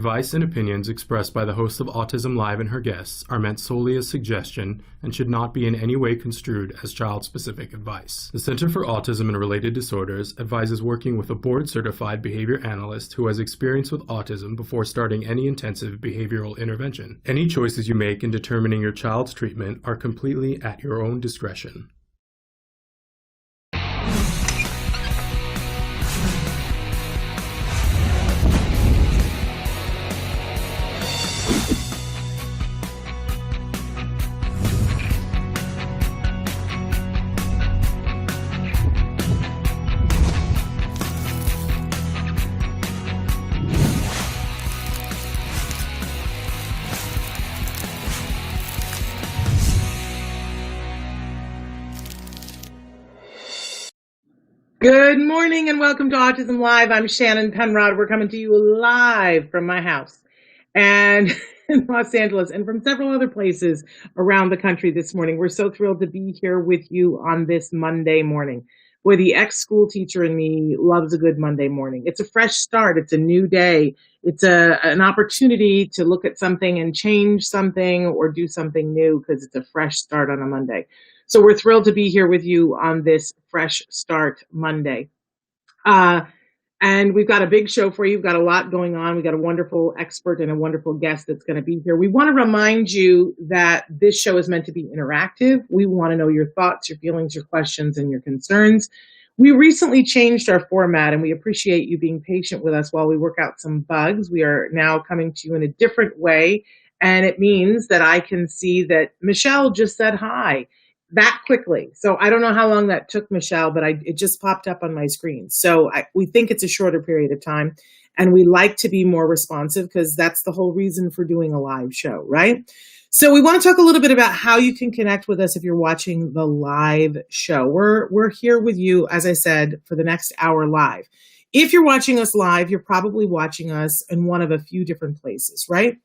Advice and opinions expressed by the host of Autism-Live and her guests are meant solely as suggestion and should not be in any way construed as child-specific advice. The Center for Autism and Related Disorders advises working with a board-certified behavior analyst who has experience with autism before starting any intensive behavioral intervention. Any choices you make in determining your child's treatment are completely at your own discretion. Good morning and welcome to Autism Live. I'm Shannon Penrod. We're coming to you live from my house and in Los Angeles and from several other places around the country this morning. We're so thrilled to be here with you on this Monday morning. Boy, the ex-school teacher in me loves a good Monday morning. It's a fresh start. It's a new day. It's an opportunity to look at something and change something or do something new because it's a fresh start on a Monday. So we're thrilled to be here with you on this Fresh Start Monday. And we've got a big show for you. We've got a lot going on. We've got a wonderful expert and a wonderful guest that's going to be here. We want to remind you that this show is meant to be interactive. We want to know your thoughts, your feelings, your questions, and your concerns. We recently changed our format, and we appreciate you being patient with us while we work out some bugs. We are now coming to you in a different way, and it means that I can see that Michelle just said hi that quickly. So I don't know how long that took, Michelle, but it just popped up on my screen. So we think it's a shorter period of time, and we like to be more responsive because that's the whole reason for doing a live show, right? So we want to talk a little bit about how you can connect with us if you're watching the live show. We're here with you, as I said, for the next hour live. If you're watching us live, you're probably watching us in one of a few different places, right?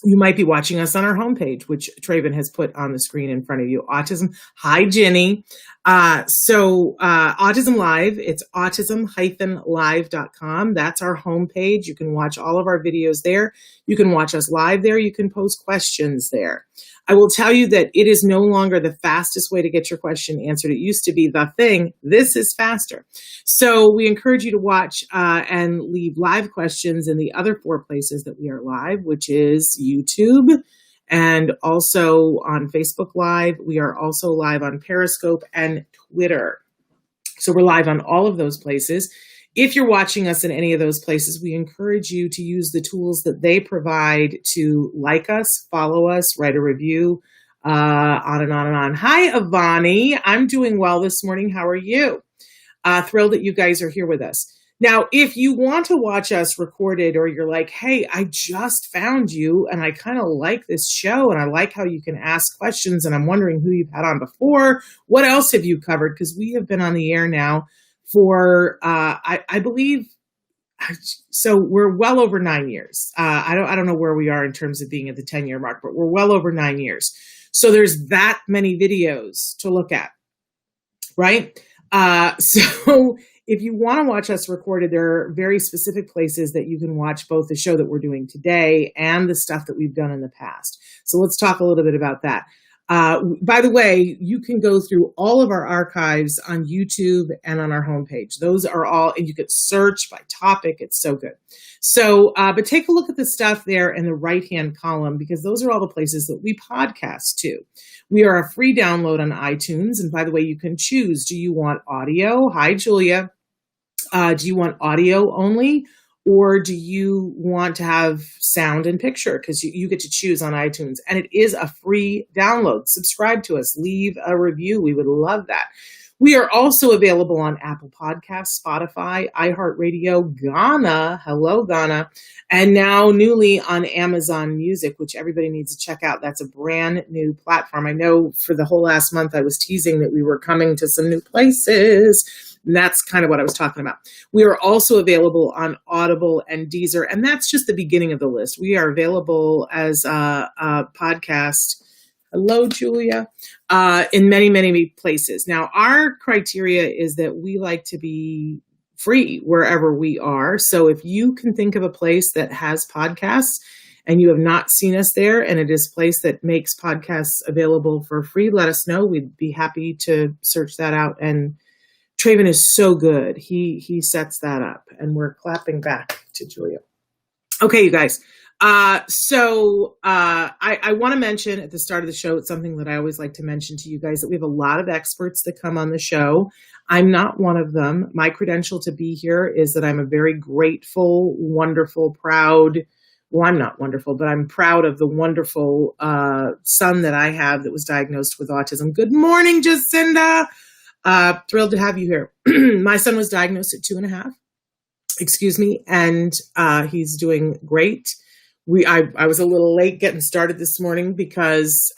You might be watching us on our homepage, which Traven has put on the screen in front of you. Autism. Hi, Jenny. Autism Live, it's autism-live.com. That's our homepage. You can watch all of our videos there. You can watch us live there. You can post questions there. I will tell you that it is no longer the fastest way to get your question answered. It used to be the thing. This is faster. So we encourage you to watch and leave live questions in the other 4 places that we are live, which is YouTube and also on Facebook Live. We are also live on Periscope and Twitter. So we're live on all of those places. If you're watching us in any of those places, we encourage you to use the tools that they provide to like us, follow us, write a review, on and on and on. Hi, Ivani. I'm doing well this morning. How are you? Thrilled that you guys are here with us. Now, if you want to watch us recorded or you're like, hey, I just found you and I kind of like this show and I like how you can ask questions and I'm wondering who you've had on before. What else have you covered? Because we have been on the air now for, I believe, so we're well over 9 years. I don't know where we are in terms of being at the 10-year mark, but we're well over 9 years. So there's that many videos to look at, right? So if you want to watch us recorded, there are very specific places that you can watch both the show that we're doing today and the stuff that we've done in the past. So let's talk a little bit about that. By the way, you can go through all of our archives on YouTube and on our homepage. Those are all, and you could search by topic. It's so good. So, but take a look at the stuff there in the right-hand column, because those are all the places that we podcast to. We are a free download on iTunes. And by the way, you can choose, do you want audio? Hi, Julia. Do you want audio only? Or do you want to have sound and picture? Because you get to choose on iTunes. And it is a free download. Subscribe to us. Leave a review. We would love that. We are also available on Apple Podcasts, Spotify, iHeartRadio, Ghana. Hello, Ghana. And now newly on Amazon Music, which everybody needs to check out. That's a brand new platform. I know for the whole last month I was teasing that we were coming to some new places. And that's kind of what I was talking about. We are also available on Audible and Deezer, and that's just the beginning of the list. We are available as a podcast. Hello, Julia. In many, many places. Now, our criteria is that we like to be free wherever we are. So if you can think of a place that has podcasts and you have not seen us there, and it is a place that makes podcasts available for free, let us know. We'd be happy to search that out. And Traven is so good. He sets that up, and we're clapping back to Julia. Okay, you guys. I want to mention at the start of the show, it's something that I always like to mention to you guys, that we have a lot of experts that come on the show. I'm not one of them. My credential to be here is that I'm a very grateful, wonderful, proud, well, I'm not wonderful, but I'm proud of the wonderful son that I have that was diagnosed with autism. Good morning, Jacinda. Thrilled to have you here. My son was diagnosed at 2.5. Excuse me. And he's doing great. I was a little late getting started this morning because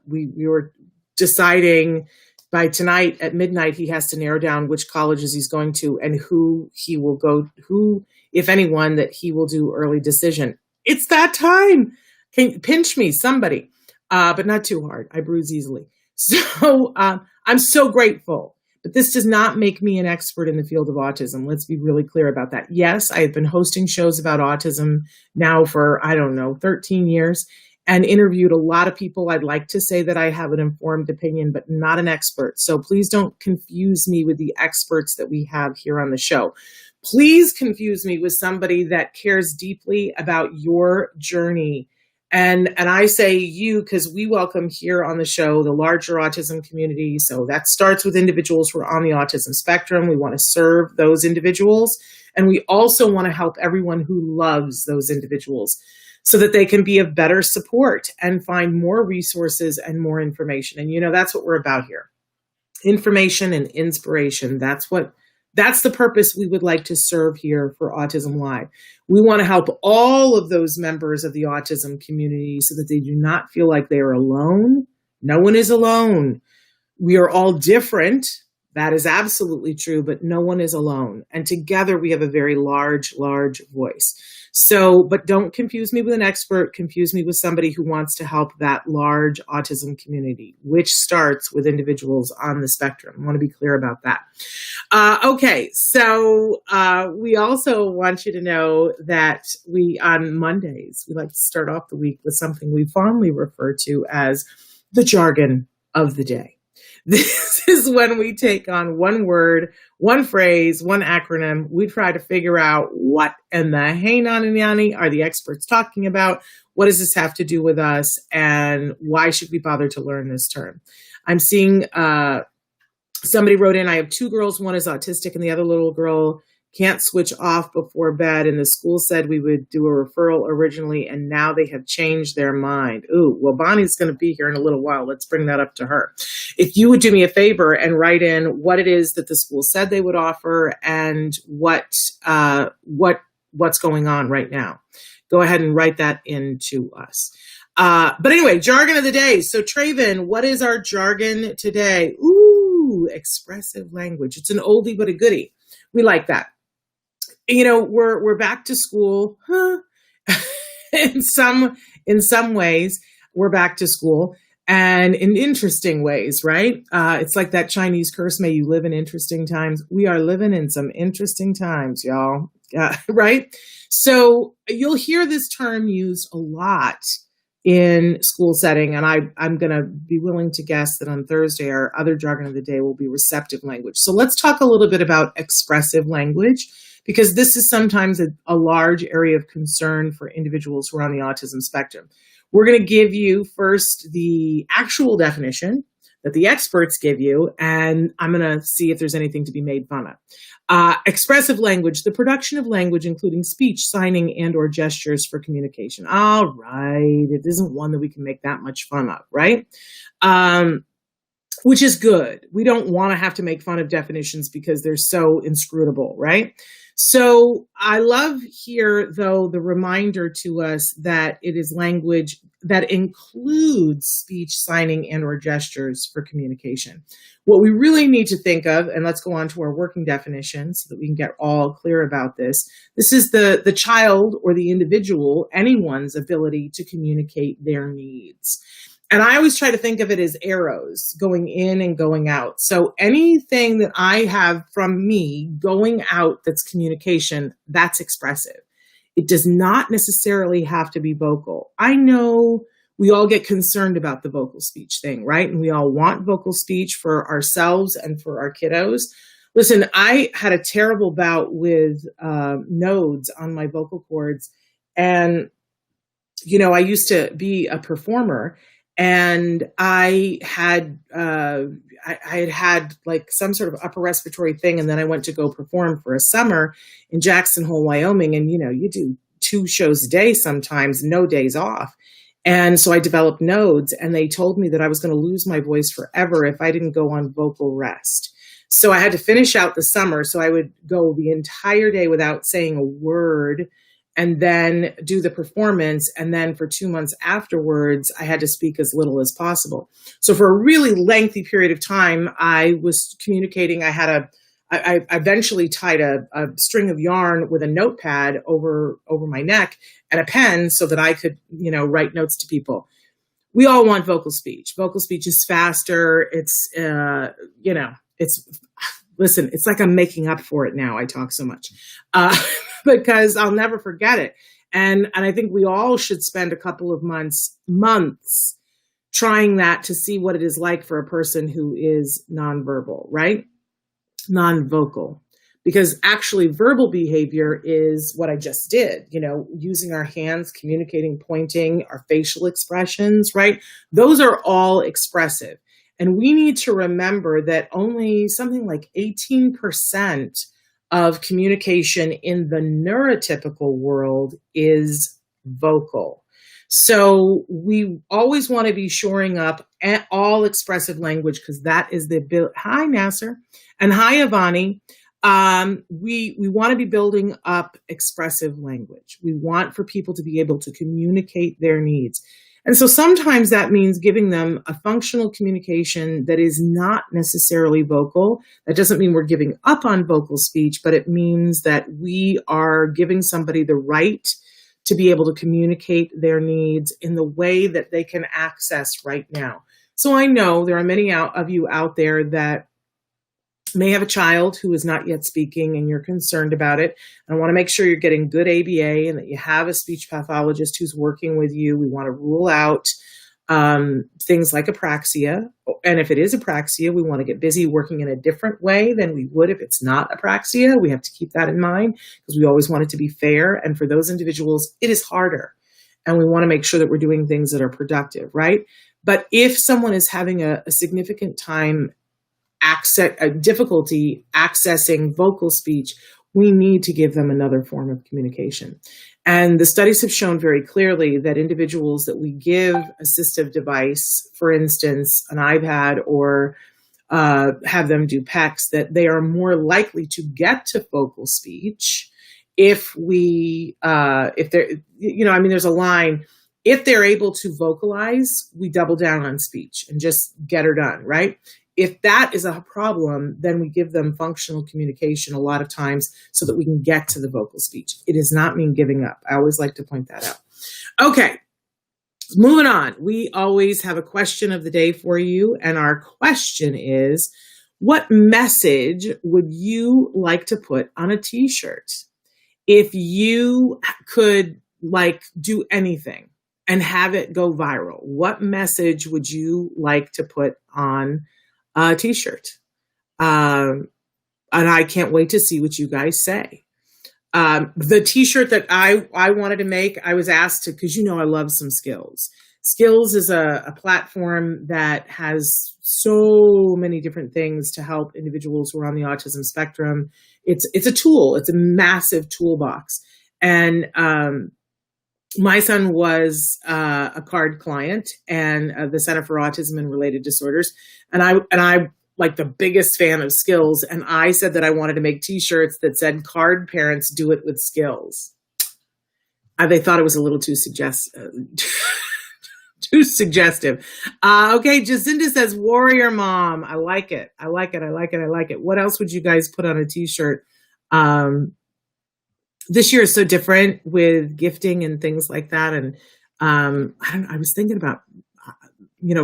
we were deciding by tonight at midnight, he has to narrow down which colleges he's going to and who he will go, who, if anyone, that he will do early decision. It's that time. Pinch me, somebody, but not too hard. I bruise easily. So I'm so grateful. But this does not make me an expert in the field of autism. Let's be really clear about that. Yes, I have been hosting shows about autism now for, 13 years, and interviewed a lot of people. I'd like to say that I have an informed opinion, but not an expert. So please don't confuse me with the experts that we have here on the show. Please confuse me with somebody that cares deeply about your journey. And I say you because we welcome here on the show the larger autism community. So that starts with individuals who are on the autism spectrum. We want to serve those individuals. And we also want to help everyone who loves those individuals so that they can be of better support and find more resources and more information. And, that's what we're about here. Information and inspiration. That's the purpose we would like to serve here for Autism-Live. We want to help all of those members of the autism community so that they do not feel like they are alone. No one is alone. We are all different. That is absolutely true, but no one is alone. And together we have a very large, large voice. So, but don't confuse me with an expert. Confuse me with somebody who wants to help that large autism community, which starts with individuals on the spectrum. I want to be clear about that. Okay, so we also want you to know that on Mondays, we like to start off the week with something we fondly refer to as the jargon of the day. This is when we take on one word, one phrase, one acronym. We try to figure out what in the hey nani nani are the experts talking about? What does this have to do with us? And why should we bother to learn this term? I'm seeing somebody wrote in, I have 2 girls, one is autistic and the other little girl can't switch off before bed. And the school said we would do a referral originally, and now they have changed their mind. Ooh, well, Bonnie's going to be here in a little while. Let's bring that up to her. If you would do me a favor and write in what it is that the school said they would offer and what's going on right now. Go ahead and write that into us. But anyway, jargon of the day. So Traven, what is our jargon today? Ooh, expressive language. It's an oldie but a goodie. We like that. We're back to school. in some ways, we're back to school, and in interesting ways, right? It's like that Chinese curse, may you live in interesting times. We are living in some interesting times, y'all. Right? So you'll hear this term used a lot in school setting, and I'm going to be willing to guess that on Thursday, our other jargon of the day will be receptive language. So let's talk a little bit about expressive language, because this is sometimes a large area of concern for individuals who are on the autism spectrum. We're going to give you first the actual definition that the experts give you, and I'm going to see if there's anything to be made fun of. Expressive language, the production of language, including speech, signing, and or gestures for communication. All right, it isn't one that we can make that much fun of, right? Which is good. We don't want to have to make fun of definitions because they're so inscrutable, right? So I love here, though, the reminder to us that it is language that includes speech, signing, and or gestures for communication. What we really need to think of, and let's go on to our working definition so that we can get all clear about this. This is the child or the individual, anyone's ability to communicate their needs. And I always try to think of it as arrows going in and going out. So anything that I have from me going out that's communication, that's expressive. It does not necessarily have to be vocal. I know we all get concerned about the vocal speech thing, right? And we all want vocal speech for ourselves and for our kiddos. Listen, I had a terrible bout with nodes on my vocal cords. And, you know, I used to be a performer, and I had had like some sort of upper respiratory thing. And then I went to go perform for a summer in Jackson Hole, Wyoming. And, you know, you do 2 shows a day sometimes, no days off. And so I developed nodes, and they told me that I was going to lose my voice forever if I didn't go on vocal rest. So I had to finish out the summer. So I would go the entire day without saying a word, and then do the performance. And then for 2 months afterwards, I had to speak as little as possible. So for a really lengthy period of time, I was communicating. I eventually tied a string of yarn with a notepad over my neck and a pen so that I could, you know, write notes to people. We all want vocal speech. Vocal speech is faster. It's, you know, listen, it's like I'm making up for it now. I talk so much. Because I'll never forget it. And I think we all should spend a couple of months trying that to see what it is like for a person who is nonverbal, right? Non-vocal. Because actually verbal behavior is what I just did, you know, using our hands, communicating, pointing, our facial expressions, right? Those are all expressive. And we need to remember that only something like 18% of communication in the neurotypical world is vocal. So we always want to be shoring up all expressive language, because that is the ability. Hi, Nasser. And hi, Ivani. We want to be building up expressive language. We want for people to be able to communicate their needs. And so sometimes that means giving them a functional communication that is not necessarily vocal. That doesn't mean we're giving up on vocal speech, but it means that we are giving somebody the right to be able to communicate their needs in the way that they can access right now. So I know there are many of you out there that may have a child who is not yet speaking, and you're concerned about it. I want to make sure you're getting good ABA and that you have a speech pathologist who's working with you. We want to rule out things like apraxia. And if it is apraxia, we want to get busy working in a different way than we would if it's not apraxia. We have to keep that in mind, because we always want it to be fair. And for those individuals, it is harder. And we want to make sure that we're doing things that are productive, right? But if someone is having a significant time difficulty accessing vocal speech, we need to give them another form of communication. And the studies have shown very clearly that individuals that we give assistive device, for instance, an iPad, or have them do PECs, that they are more likely to get to vocal speech if they're, you know, I mean, there's a line, if they're able to vocalize, we double down on speech and just get her done, right? If that is a problem, then we give them functional communication a lot of times so that we can get to the vocal speech. It does not mean giving up. I always like to point that out. Okay, moving on. We always have a question of the day for you. And our question is, what message would you like to put on a t-shirt? If you could do anything and have it go viral, what message would you like to put on a t-shirt? And I can't wait to see what you guys say. The t-shirt that I wanted to make, I was asked to, because you know I love some Skills. Skills is a platform that has so many different things to help individuals who are on the autism spectrum. It's a tool. It's a massive toolbox. And my son was a CARD client and the Center for Autism and Related Disorders. And I like the biggest fan of Skills. And I said that I wanted to make t-shirts that said, CARD parents do it with Skills. They thought it was a little too suggestive. Okay, Jacinda says, Warrior Mom. I like it. I like it. What else would you guys put on a t-shirt? This year is so different with gifting and things like that. And I was thinking about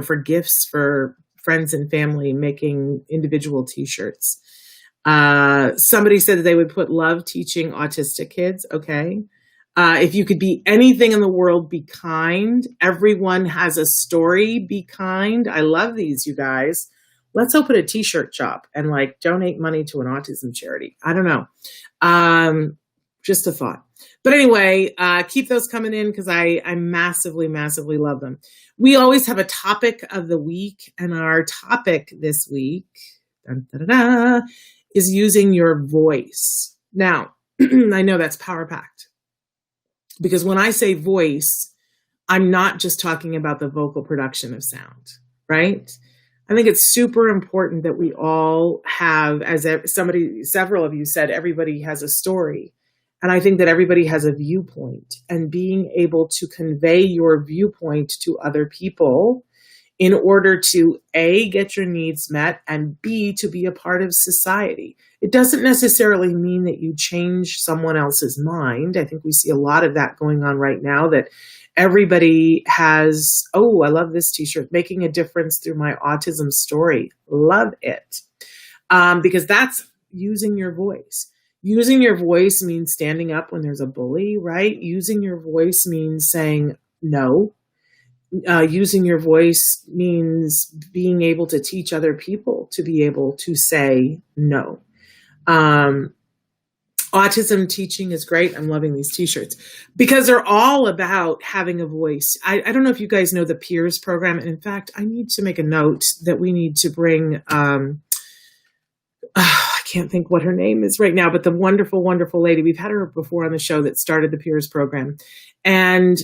for gifts for friends and family, making individual t-shirts. Somebody said that they would put love teaching autistic kids. Okay. If you could be anything in the world, be kind. Everyone has a story. Be kind. I love these, you guys. Let's open a t-shirt shop and donate money to an autism charity. I don't know. Just a thought. But anyway, keep those coming in because I massively, massively love them. We always have a topic of the week, and our topic this week is using your voice. Now, I know that's power-packed because when I say voice, I'm not just talking about the vocal production of sound, right? I think it's super important that we all have, as several of you said, everybody has a story. And I think that everybody has a viewpoint, and being able to convey your viewpoint to other people in order to A, get your needs met, and B, to be a part of society. It doesn't necessarily mean that you change someone else's mind. I think we see a lot of that going on right now, that everybody has, oh, I love this t-shirt, making a difference through my autism story. Love it. Because that's using your voice. Using your voice means standing up when there's a bully, right? Using your voice means saying no. Using your voice means being able to teach other people to be able to say no. Autism teaching is great. I'm loving these t-shirts because they're all about having a voice. I don't know if you guys know the Peers program. And in fact, I need to make a note that we need to bring, I can't think what her name is right now, but the wonderful, wonderful lady, we've had her before on the show that started the Peers program. And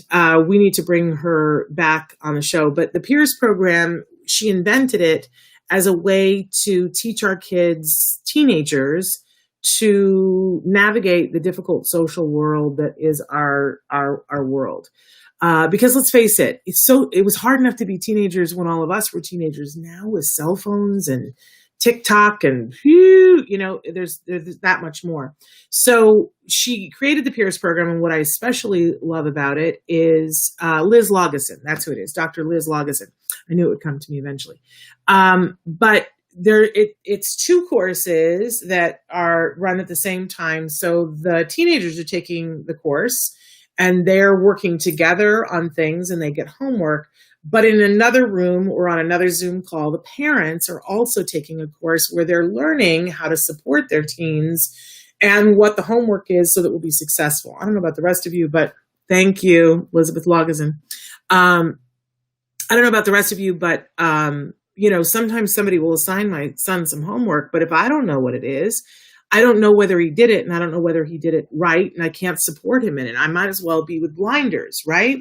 we need to bring her back on the show. But the Peers program, she invented it as a way to teach our kids, teenagers, to navigate the difficult social world that is our world. Because let's face it, it was hard enough to be teenagers when all of us were teenagers. Now with cell phones and TikTok and there's that much more. So she created the Peers program, and what I especially love about it is Liz Lageson. That's who it is, Dr. Liz Lageson. I knew it would come to me eventually. But it's two courses that are run at the same time. So the teenagers are taking the course and they're working together on things and they get homework. But in another room or on another Zoom call, the parents are also taking a course where they're learning how to support their teens and what the homework is so that we'll be successful. I don't know about the rest of you, but thank you, Elizabeth Lageson. I don't know about the rest of you, but sometimes somebody will assign my son some homework, but if I don't know what it is, I don't know whether he did it, and I don't know whether he did it right, and I can't support him in it. I might as well be with blinders, right?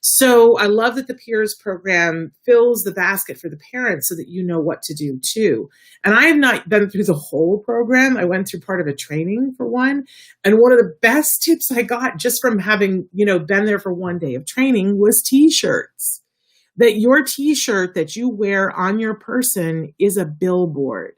So I love that the Peers program fills the basket for the parents so that you know what to do too. And I have not been through the whole program. I went through part of a training for one. And one of the best tips I got just from having, been there for one day of training was t-shirts. That your t-shirt that you wear on your person is a billboard.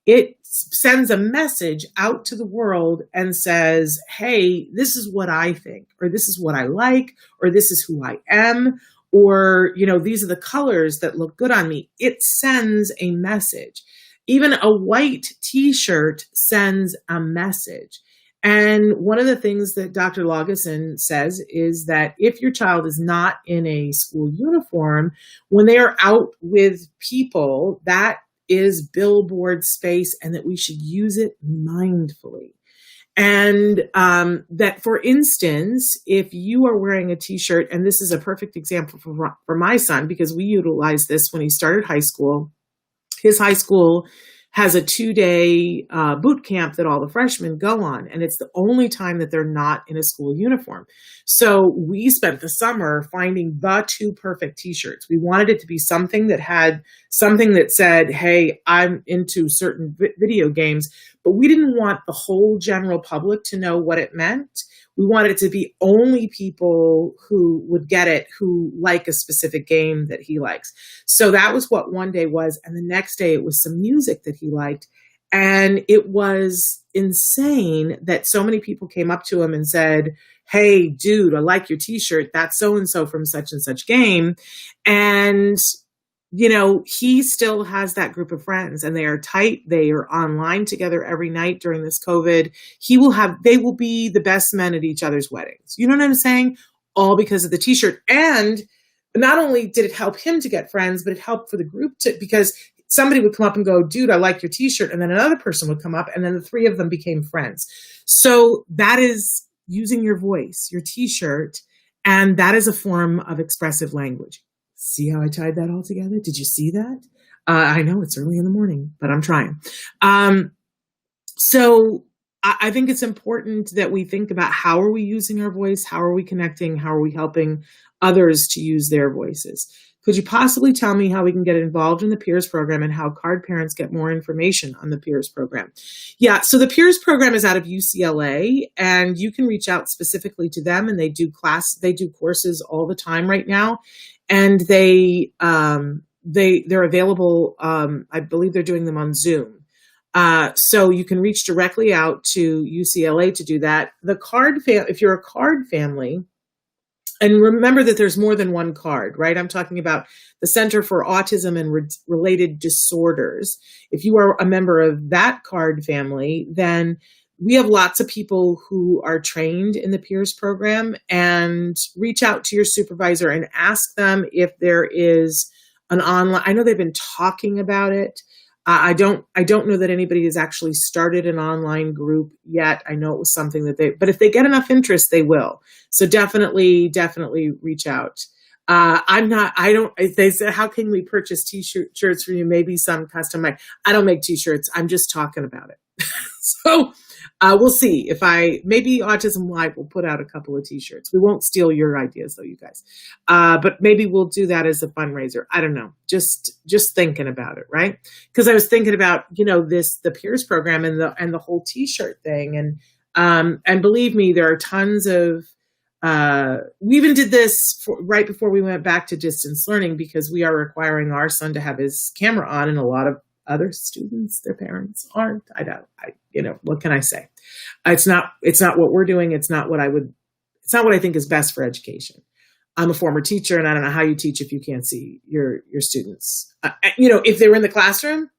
It sends a message out to the world and says, hey, this is what I think, or this is what I like, or this is who I am, or, these are the colors that look good on me. It sends a message. Even a white t-shirt sends a message. And one of the things that Dr. Lageson says is that if your child is not in a school uniform, when they are out with people, that is billboard space, and that we should use it mindfully. And that, for instance, if you are wearing a t-shirt, and this is a perfect example for my son, because we utilized this when he started high school. His high school has a 2-day boot camp that all the freshmen go on. And it's the only time that they're not in a school uniform. So we spent the summer finding the two perfect t-shirts. We wanted it to be something that had something that said, hey, I'm into certain video games, but we didn't want the whole general public to know what it meant. We wanted it to be only people who would get it, who like a specific game that he likes. So that was what one day was. And the next day it was some music that he liked. And it was insane that so many people came up to him and said, hey, dude, I like your t-shirt. That's so-and-so from such and such game. And he still has that group of friends and they are tight. They are online together every night during this COVID. They will be the best men at each other's weddings. You know what I'm saying? All because of the t-shirt. And not only did it help him to get friends, but it helped for the group because somebody would come up and go, dude, I like your t-shirt. And then another person would come up and then the three of them became friends. So that is using your voice, your t-shirt, and that is a form of expressive language. See how I tied that all together? Did you see that? I know it's early in the morning, but I'm trying. So I think it's important that we think about how are we using our voice? How are we connecting? How are we helping others to use their voices? Could you possibly tell me how we can get involved in the Peers program and how card parents get more information on the Peers program? Yeah, so the Peers program is out of UCLA, and you can reach out specifically to them, and they do courses all the time right now, and they're available. I believe they're doing them on Zoom. So you can reach directly out to UCLA to do that. If you're a card family. And remember that there's more than one card, right? I'm talking about the Center for Autism and Related Disorders. If you are a member of that card family, then we have lots of people who are trained in the Peers program, and reach out to your supervisor and ask them if there is an online. I know they've been talking about it. I don't know that anybody has actually started an online group yet. I know it was something but if they get enough interest, they will. So definitely reach out. If they say, how can we purchase t-shirts for you? Maybe some custom. I don't make t-shirts. I'm just talking about it. So we'll see maybe Autism-Live will put out a couple of t-shirts. We won't steal your ideas though, you guys. But maybe we'll do that as a fundraiser. I don't know. Just thinking about it, right? Because I was thinking about, the Peers program and the whole t-shirt thing. And believe me, there are tons of, we even did this right before we went back to distance learning, because we are requiring our son to have his camera on, and a lot of other students, their parents aren't. What can I say? It's not what we're doing. It's not what I think is best for education. I'm a former teacher, and I don't know how you teach if you can't see your students. If they were in the classroom,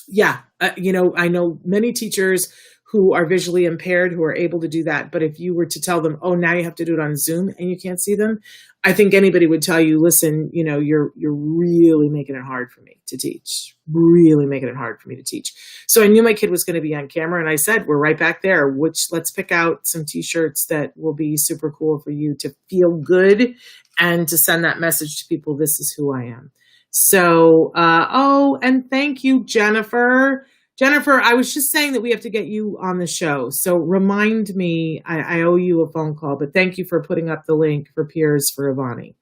yeah. I know many teachers who are visually impaired who are able to do that. But if you were to tell them, oh, now you have to do it on Zoom and you can't see them, I think anybody would tell you, listen, you're really making it hard for me to teach. Really making it hard for me to teach. So I knew my kid was going to be on camera, and I said, we're right back there. Let's pick out some t-shirts that will be super cool for you to feel good and to send that message to people. This is who I am. So, and thank you, Jennifer. Jennifer, I was just saying that we have to get you on the show. So remind me, I owe you a phone call, but thank you for putting up the link for Peers for Ivani.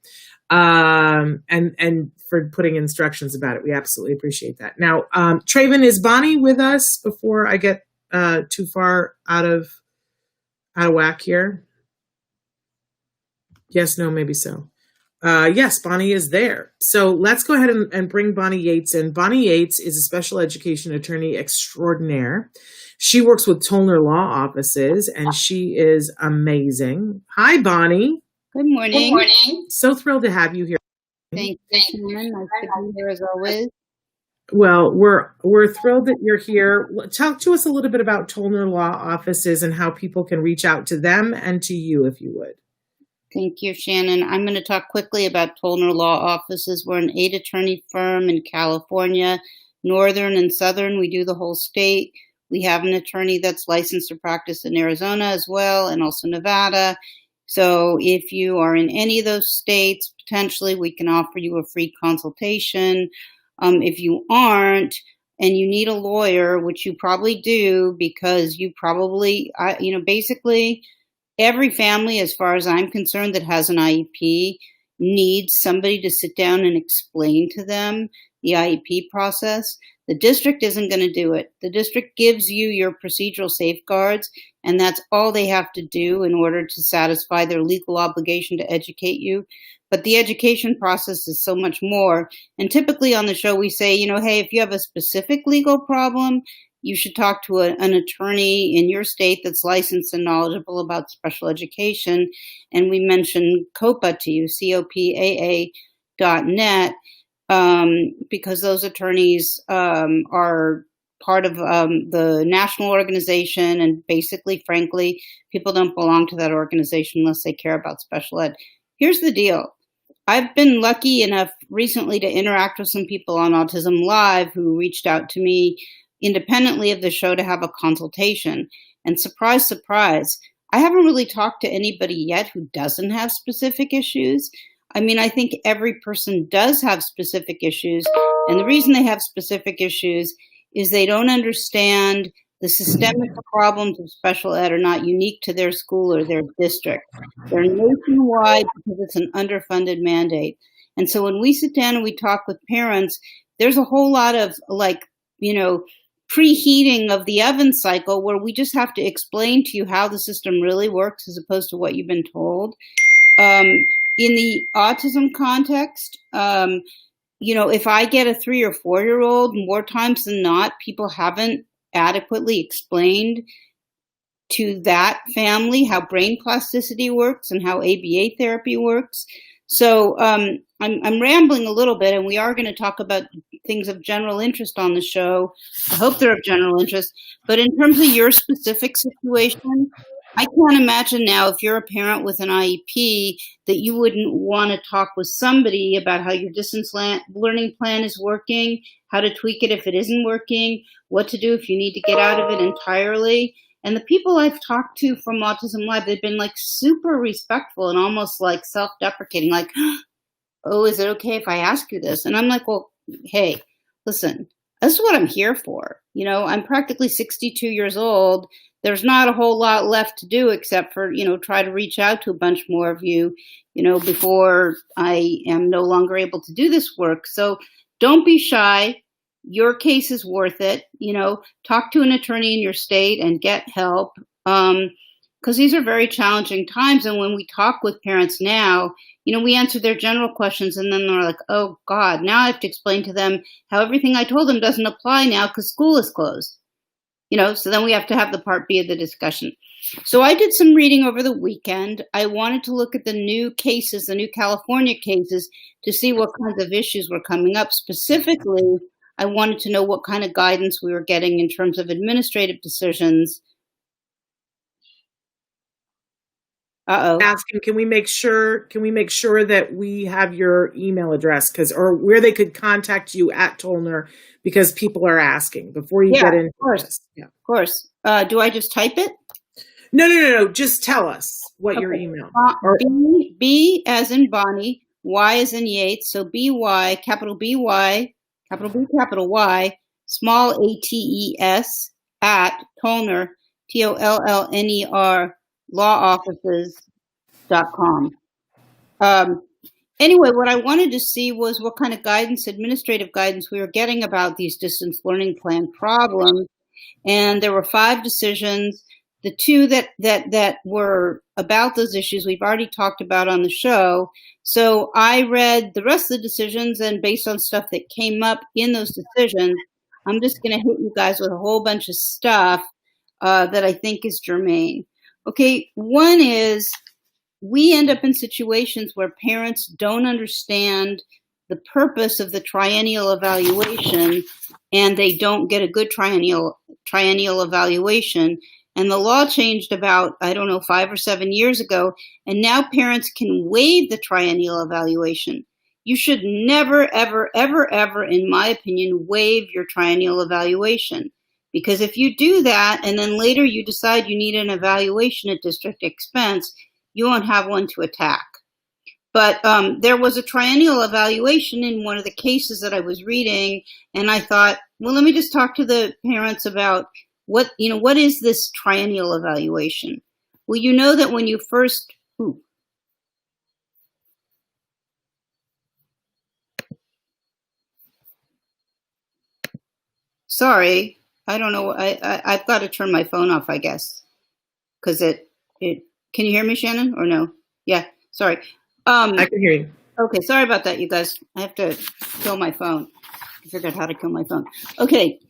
And for putting instructions about it. We absolutely appreciate that. Now, Traven, is Bonnie with us before I get too far out of whack here? Yes, no, maybe so. Yes, Bonnie is there. So let's go ahead and bring Bonnie Yates in. Bonnie Yates is a special education attorney extraordinaire. She works with Tollner Law Offices, and she is amazing. Hi, Bonnie. Good morning. Good morning. So thrilled to have you here. Thank you, Shannon. Nice to be here as always. Well, we're thrilled that you're here. Talk to us a little bit about Tollner Law Offices and how people can reach out to them and to you, if you would. Thank you, Shannon. I'm going to talk quickly about Tollner Law Offices. We're an 8-attorney firm in California, Northern and Southern. We do the whole state. We have an attorney that's licensed to practice in Arizona as well, and also Nevada. So if you are in any of those states, potentially we can offer you a free consultation. If you aren't, and you need a lawyer, which you probably do, because you probably, basically every family, as far as I'm concerned, that has an IEP needs somebody to sit down and explain to them the IEP process. The district isn't going to do it. The district gives you your procedural safeguards, and that's all they have to do in order to satisfy their legal obligation to educate you. But the education process is so much more. And typically on the show, we say, hey, if you have a specific legal problem, you should talk to an attorney in your state that's licensed and knowledgeable about special education. And we mentioned COPA to you, COPAA.net. because those attorneys are part of the national organization, and basically, frankly, people don't belong to that organization unless they care about special ed. Here's the deal. I've been lucky enough recently to interact with some people on Autism-Live who reached out to me independently of the show to have a consultation. And surprise, surprise, I haven't really talked to anybody yet who doesn't have specific issues. I mean, I think every person does have specific issues. And the reason they have specific issues is they don't understand the systemic problems of special ed are not unique to their school or their district. They're nationwide because it's an underfunded mandate. And so when we sit down and we talk with parents, there's a whole lot of preheating of the oven cycle where we just have to explain to you how the system really works as opposed to what you've been told. In the autism context, if I get a 3 or 4-year-old, more times than not, people haven't adequately explained to that family how brain plasticity works and how ABA therapy works. So I'm rambling a little bit, and we are going to talk about things of general interest on the show. I hope they're of general interest. But in terms of your specific situation, I can't imagine now if you're a parent with an IEP that you wouldn't want to talk with somebody about how your distance learning plan is working, how to tweak it if it isn't working, what to do if you need to get out of it entirely. And the people I've talked to from Autism-Live, they've been like super respectful and almost like self-deprecating, like, oh, is it okay if I ask you this? And I'm like, well, hey, listen, this is what I'm here for. I'm practically 62 years old. There's not a whole lot left to do except for, try to reach out to a bunch more of you, before I am no longer able to do this work. So don't be shy. Your case is worth it. Talk to an attorney in your state and get help. Because these are very challenging times. And when we talk with parents now, we answer their general questions and then they're like, oh God, now I have to explain to them how everything I told them doesn't apply now because school is closed. So then we have to have the part B of the discussion. So I did some reading over the weekend. I wanted to look at the new cases, the new California cases, to see what kinds of issues were coming up. Specifically, I wanted to know what kind of guidance we were getting in terms of administrative decisions. Asking, can we make sure that we have your email address or where they could contact you at Tollner, because people are asking before you get into this. Yeah, of course. Do I just type it? No. Just tell us what your email. B as in Bonnie, Y as in Yates. So BY, capital BY, capital B, capital Y, small ATES at Tollner, TOLLNER, lawoffices.com. Anyway, what I wanted to see was what kind of guidance, administrative guidance, we were getting about these distance learning plan problems. And there were 5 decisions. The 2 that were about those issues we've already talked about on the show. So I read the rest of the decisions, and based on stuff that came up in those decisions, I'm just going to hit you guys with a whole bunch of stuff that I think is germane. Okay, one is we end up in situations where parents don't understand the purpose of the triennial evaluation, and they don't get a good triennial evaluation. And the law changed about, 5 or 7 years ago, and now parents can waive the triennial evaluation. You should never, ever, ever, ever, in my opinion, waive your triennial evaluation. Because if you do that, and then later you decide you need an evaluation at district expense, you won't have one to attack. But there was a triennial evaluation in one of the cases that I was reading, and I thought, well, let me just talk to the parents about what is this triennial evaluation? Well, you know that when you first, sorry, I don't know. I've got to turn my phone off, I guess, because it. Can you hear me, Shannon, or no? Yeah, sorry. I can hear you. Okay, sorry about that, you guys. I have to kill my phone. I figured out how to kill my phone. Okay.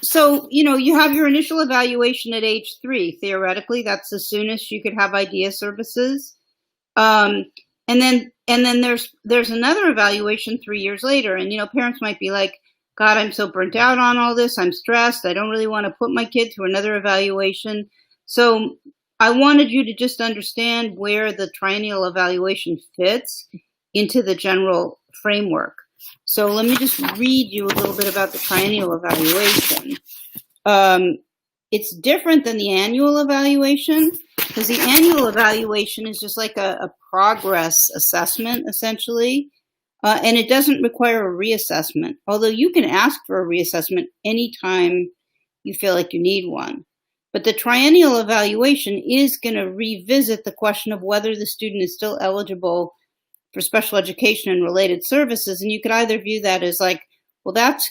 So, you have your initial evaluation at age 3. Theoretically, that's the soonest you could have IDEA services. And And then there's another evaluation 3 years later. And, parents might be like, God, I'm so burnt out on all this. I'm stressed. I don't really want to put my kid through another evaluation. So I wanted you to just understand where the triennial evaluation fits into the general framework. So let me just read you a little bit about the triennial evaluation. It's different than the annual evaluation, because the annual evaluation is just like a progress assessment, essentially, and it doesn't require a reassessment, although you can ask for a reassessment anytime you feel like you need one. But the triennial evaluation is going to revisit the question of whether the student is still eligible for special education and related services, and you could either view that as like, well, that's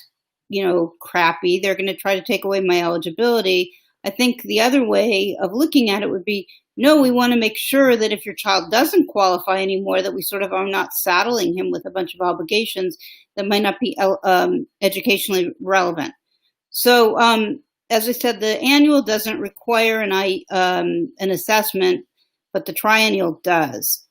crappy. They're going to try to take away my eligibility. I think the other way of looking at it would be, no, we want to make sure that if your child doesn't qualify anymore, that we sort of are not saddling him with a bunch of obligations that might not be educationally relevant. So, as I said, the annual doesn't require an assessment, but the triennial does.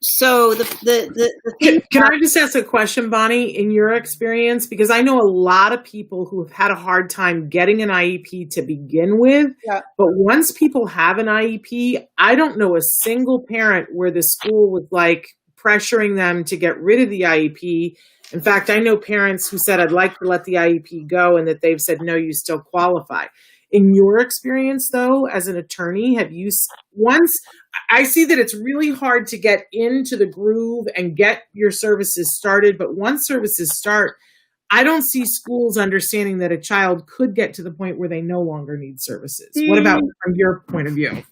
So Can I just ask a question, Bonnie, in your experience? Because I know a lot of people who have had a hard time getting an IEP to begin with, Yeah. but once people have an IEP, I don't know a single parent where the school was like pressuring them to get rid of the IEP. In fact, I know parents who said, I'd like to let the IEP go, and that they've said, no, you still qualify. In your experience, though, as an attorney, have you I see that it's really hard to get into the groove and get your services started, but once services start, I don't see schools understanding that a child could get to the point where they no longer need services. What about from your point of view?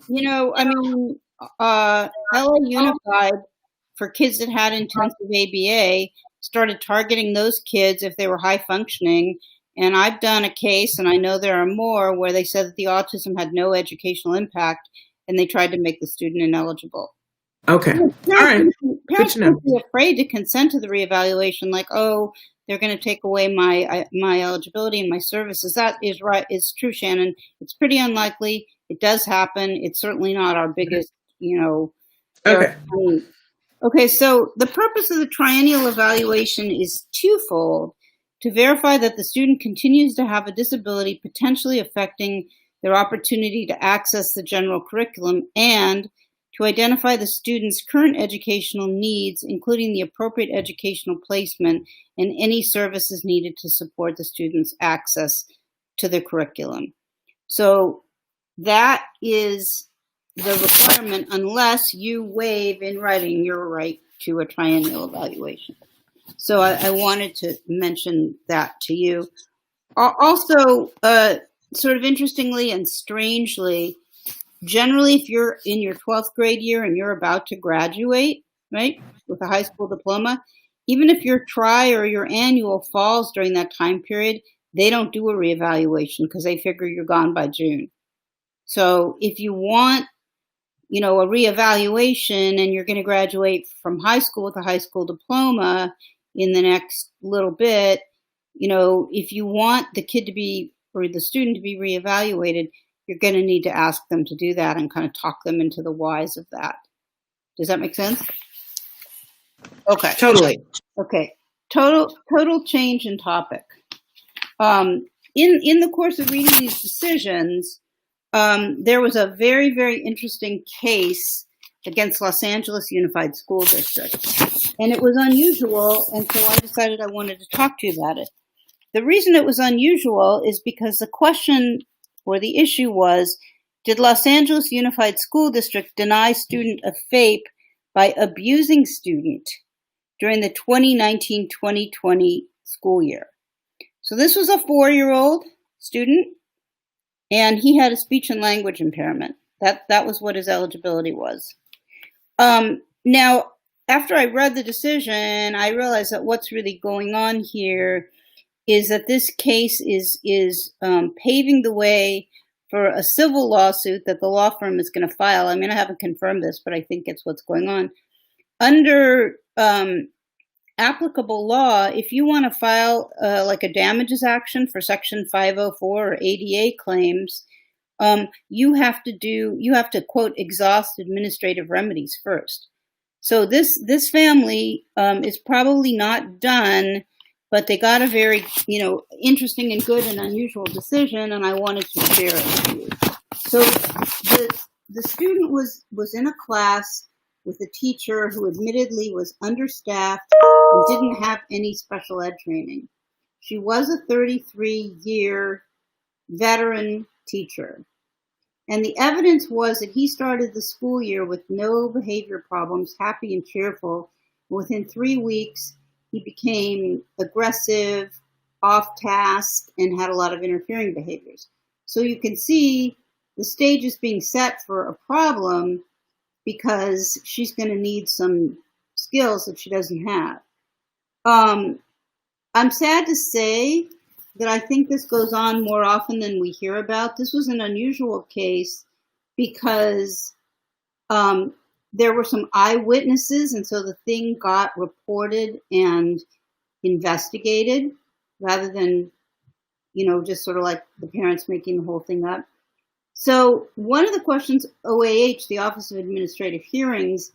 LA Unified, for kids that had intensive ABA, started targeting those kids if they were high functioning. And I've done a case, and I know there are more, where they said that the autism had no educational impact, and they tried to make the student ineligible. Okay. All right. Parents would be afraid to consent to the reevaluation, like, oh, they're going to take away my eligibility and my services. That is right. It's true, Shannon. It's pretty unlikely. It does happen. It's certainly not our biggest, Okay. Okay, so the purpose of the triennial evaluation is twofold: to verify that the student continues to have a disability potentially affecting their opportunity to access the general curriculum, and to identify the student's current educational needs, including the appropriate educational placement and any services needed to support the student's access to the curriculum. So that is the requirement, unless you waive in writing your right to a triennial evaluation. So I wanted to mention that to you. Also, sort of interestingly and strangely, generally, if you're in your 12th grade year and you're about to graduate, right, with a high school diploma, even if your tri or your annual falls during that time period, they don't do a reevaluation because they figure you're gone by June. So if you want, a reevaluation and you're going to graduate from high school with a high school diploma in the next little bit, if you want the kid to be, or the student to be reevaluated, you're going to need to ask them to do that and kind of talk them into the whys of that. Does that make sense? Okay. Totally. Okay. Total change in topic. In the course of reading these decisions, there was a very, very interesting case against Los Angeles Unified School District. And it was unusual, and so I decided I wanted to talk to you about it. The reason it was unusual is because the question or the issue was, did Los Angeles Unified School District deny student a FAPE by abusing student during the 2019-2020 school year? So this was a 4-year-old student, and he had a speech and language impairment. That was what his eligibility was. Now, after I read the decision, I realized that what's really going on here is that this case is paving the way for a civil lawsuit that the law firm is going to file. I mean, I haven't confirmed this, but I think it's what's going on. Under applicable law, if you want to file like a damages action for Section 504 or ADA claims, you have to quote, exhaust administrative remedies first. So this family is probably not done, but they got a very, interesting and good and unusual decision, and I wanted to share it with you. So the student was in a class with a teacher who admittedly was understaffed and didn't have any special ed training. She was a 33-year veteran teacher. And the evidence was that he started the school year with no behavior problems, happy and cheerful. Within 3 weeks, he became aggressive, off task, and had a lot of interfering behaviors. So you can see the stage is being set for a problem because she's going to need some skills that she doesn't have. I'm sad to say that I think this goes on more often than we hear about. This was an unusual case because there were some eyewitnesses, and so the thing got reported and investigated rather than, just sort of like the parents making the whole thing up. So one of the questions OAH, the Office of Administrative Hearings,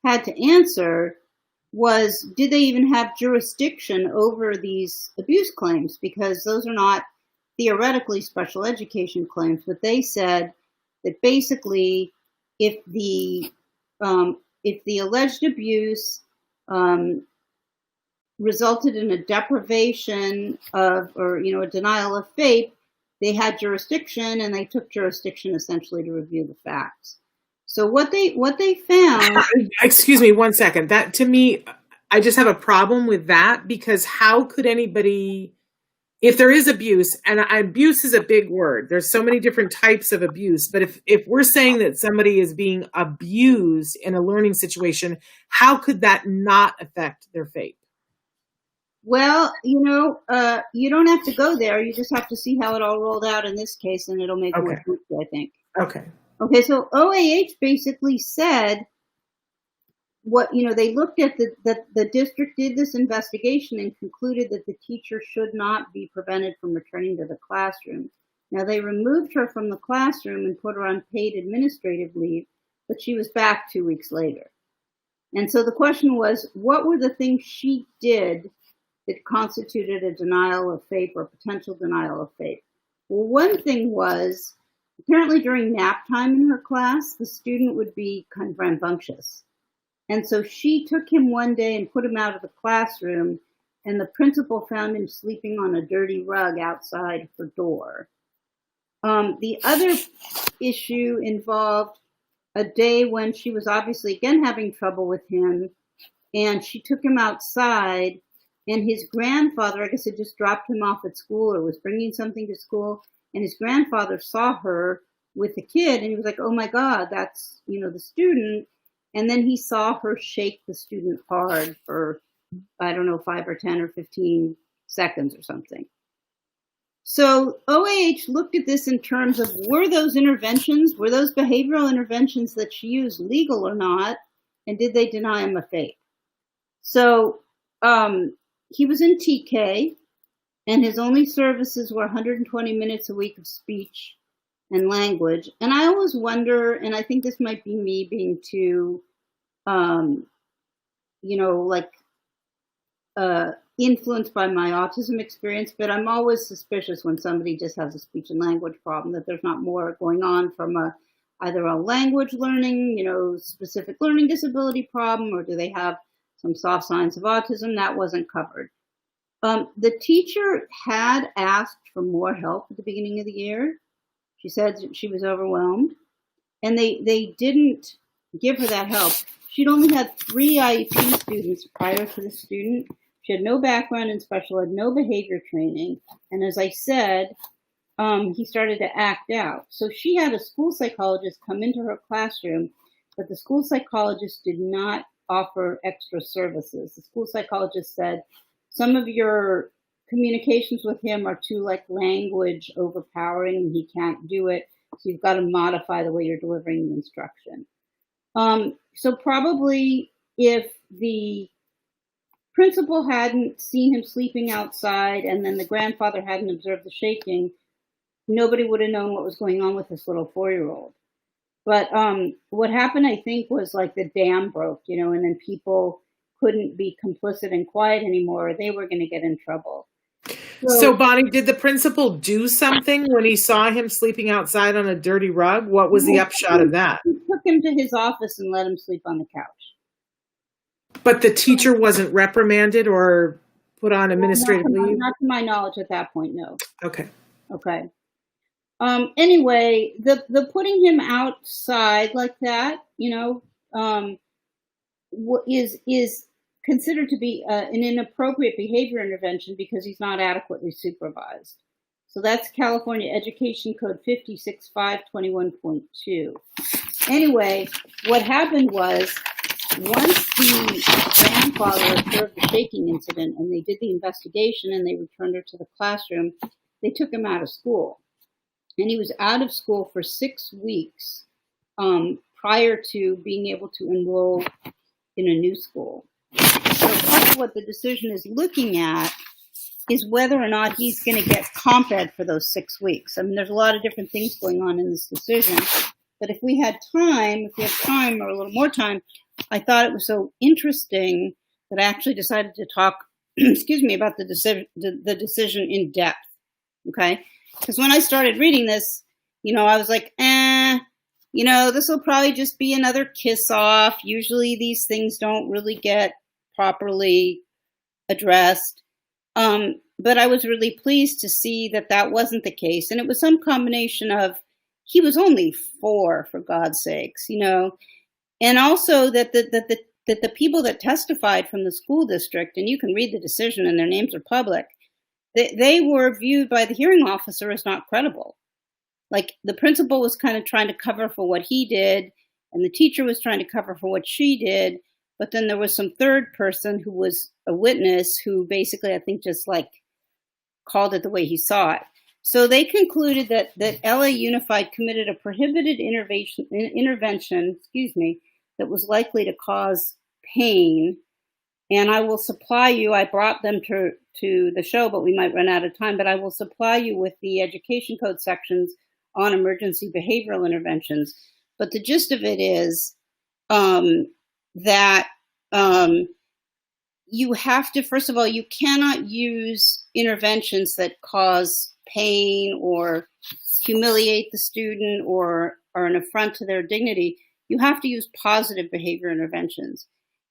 had to answer was, did they even have jurisdiction over these abuse claims? Because those are not theoretically special education claims, but they said that basically if the alleged abuse resulted in a deprivation of, or a denial of FAPE, they had jurisdiction, and they took jurisdiction essentially to review the facts. So what they found. Excuse me, 1 second. That, to me, I just have a problem with that, because how could anybody, if there is abuse, and abuse is a big word, there's so many different types of abuse, but if we're saying that somebody is being abused in a learning situation, how could that not affect their FAPE? Well, you don't have to go there. You just have to see how it all rolled out in this case, and it'll make more sense, I think. Okay, so OAH basically said they looked at the district did this investigation and concluded that the teacher should not be prevented from returning to the classroom. Now, they removed her from the classroom and put her on paid administrative leave, but she was back 2 weeks later. And so the question was, what were the things she did that constituted a denial of FAPE or potential denial of FAPE? Well, one thing was, apparently during nap time in her class, the student would be kind of rambunctious. And so she took him one day and put him out of the classroom, and the principal found him sleeping on a dirty rug outside her door. The other issue involved a day when she was obviously again having trouble with him, and she took him outside, and his grandfather, I guess, had just dropped him off at school or was bringing something to school, and his grandfather saw her with the kid, and he was like, oh my God, that's, the student. And then he saw her shake the student hard for, 5 or 10 or 15 seconds or something. So OAH looked at this in terms of, were those behavioral interventions that she used legal or not? And did they deny him a FAPE? So he was in TK, and his only services were 120 minutes a week of speech and language. And I always wonder, and I think this might be me being too, influenced by my autism experience, but I'm always suspicious when somebody just has a speech and language problem, that there's not more going on from either a language learning, specific learning disability problem, or do they have some soft signs of autism? That wasn't covered. The teacher had asked for more help at the beginning of the year. She said she was overwhelmed, and they didn't give her that help. She'd only had 3 IEP students prior to the student. She had no background in special ed, no behavior training. And as I said, he started to act out. So she had a school psychologist come into her classroom, but the school psychologist did not offer extra services. The school psychologist said, some of your communications with him are too language overpowering, and he can't do it. So you've got to modify the way you're delivering the instruction. So probably if the principal hadn't seen him sleeping outside, and then the grandfather hadn't observed the shaking, nobody would have known what was going on with this little 4-year-old. But what happened, I think, was like the dam broke, and then people couldn't be complicit and quiet anymore, or they were going to get in trouble. So, Bonnie, did the principal do something when he saw him sleeping outside on a dirty rug? What was the upshot of that? He took him to his office and let him sleep on the couch. But the teacher wasn't reprimanded or put on administrative leave? Not to my knowledge at that point, no. Okay. Okay. Anyway, the putting him outside like that, is considered to be an inappropriate behavior intervention because he's not adequately supervised. So that's California Education Code 56521.2. Anyway, what happened was once the grandfather observed the shaking incident and they did the investigation and they returned her to the classroom, they took him out of school. And he was out of school for 6 weeks prior to being able to enroll in a new school. So part of what the decision is looking at is whether or not he's going to get comp ed for those 6 weeks. I mean, there's a lot of different things going on in this decision. But if we have time or a little more time, I thought it was so interesting that I actually decided to talk, about the decision in depth. Okay? Because when I started reading this, I was like, this will probably just be another kiss off. Usually these things don't really get properly addressed. But I was really pleased to see that that wasn't the case. And it was some combination of, he was only 4, for God's sakes, and also that the people that testified from the school district, and you can read the decision and their names are public, they were viewed by the hearing officer as not credible. Like the principal was kind of trying to cover for what he did, and the teacher was trying to cover for what she did. But then there was some third person who was a witness who basically, I think, just like called it the way he saw it. So they concluded that LA Unified committed a prohibited intervention, that was likely to cause pain. And I will supply you, I brought them to the show, but we might run out of time, but I will supply you with the education code sections on emergency behavioral interventions. But the gist of it is that you have to, first of all, you cannot use interventions that cause pain or humiliate the student or are an affront to their dignity. You have to use positive behavior interventions.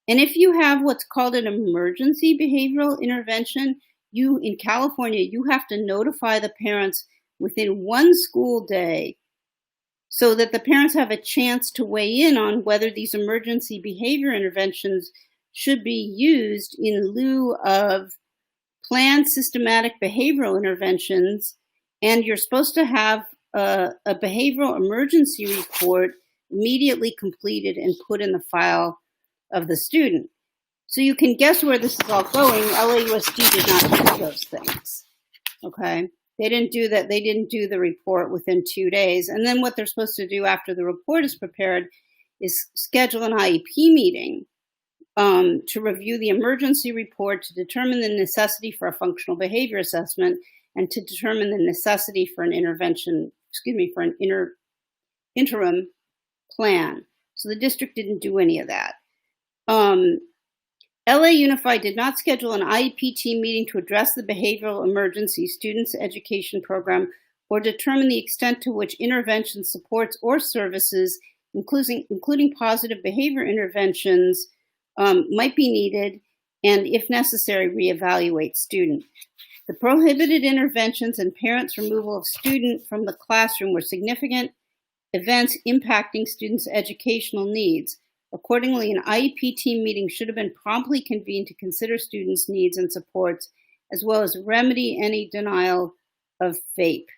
And if you have what's called an emergency behavioral intervention, in California, you have to notify the parents within 1 school day so that the parents have a chance to weigh in on whether these emergency behavior interventions should be used in lieu of planned systematic behavioral interventions. And you're supposed to have a behavioral emergency report immediately completed and put in the file of the student. So you can guess where this is all going. LAUSD did not do those things. Okay. They didn't do that. They didn't do the report within 2 days. And then what they're supposed to do after the report is prepared is schedule an IEP meeting to review the emergency report, to determine the necessity for a functional behavior assessment, and to determine the necessity for an interim plan. So the district didn't do any of that. LA Unified did not schedule an IEP team meeting to address the behavioral emergency students education program or determine the extent to which intervention supports or services, including positive behavior interventions, might be needed, and if necessary, reevaluate student. The prohibited interventions and parents' removal of student from the classroom were significant events impacting students' educational needs. Accordingly, an IEP team meeting should have been promptly convened to consider students' needs and supports, as well as remedy any denial of FAPE.